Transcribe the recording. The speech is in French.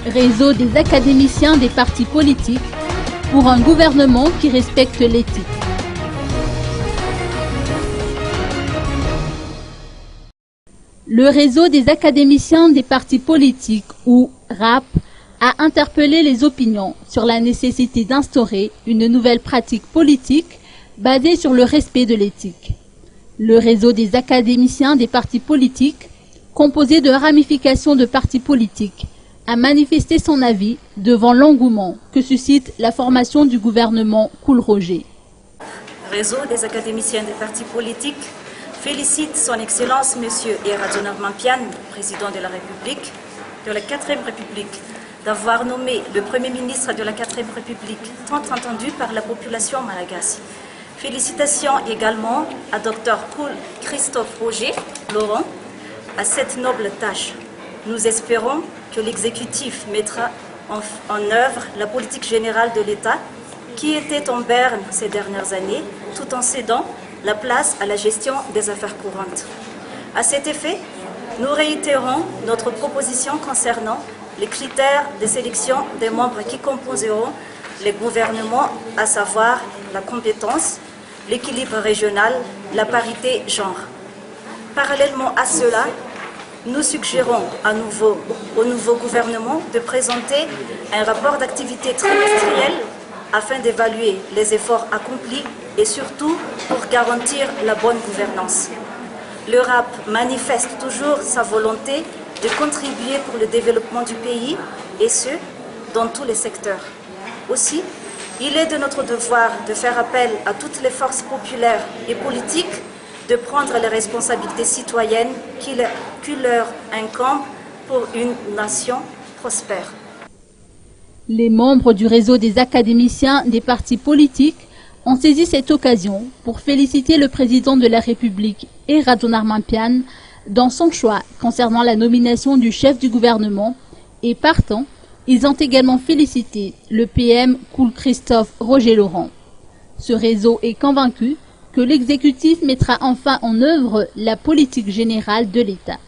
réseau des académiciens des partis politiques pour un gouvernement qui respecte l'éthique. Le réseau des académiciens des partis politiques, ou RAP, a interpellé les opinions sur la nécessité d'instaurer une nouvelle pratique politique basée sur le respect de l'éthique. Le réseau des académiciens des partis politiques, composé de ramifications de partis politiques, a manifesté son avis devant l'engouement que suscite la formation du gouvernement Cool-Roger. Le réseau des académiciens des partis politiques félicite son Excellence M. Radjonar Mampiane, président de la République, de la 4e République, d'avoir nommé le Premier ministre de la 4e République, tant entendu par la population malagasy. Félicitations également à Dr Cool Christophe Roger Laurent à cette noble tâche. Nous espérons que l'exécutif mettra en œuvre la politique générale de l'État qui était en berne ces dernières années, tout en cédant la place à la gestion des affaires courantes. À cet effet, nous réitérons notre proposition concernant les critères de sélection des membres qui composeront les gouvernements, à savoir la compétence, l'équilibre régional, la parité genre. Parallèlement à cela, nous suggérons au nouveau gouvernement de présenter un rapport d'activité trimestriel afin d'évaluer les efforts accomplis et surtout pour garantir la bonne gouvernance. Le RAP manifeste toujours sa volonté de contribuer pour le développement du pays et ce, dans tous les secteurs. Aussi, il est de notre devoir de faire appel à toutes les forces populaires et politiques de prendre les responsabilités citoyennes qui leur incombent pour une nation prospère. Les membres du réseau des académiciens des partis politiques ont saisi cette occasion pour féliciter le président de la République, Radjonar Mampiane, dans son choix concernant la nomination du chef du gouvernement et partant, ils ont également félicité le PM Cool Christophe Roger Laurent. Ce réseau est convaincu que l'exécutif mettra enfin en œuvre la politique générale de l'État.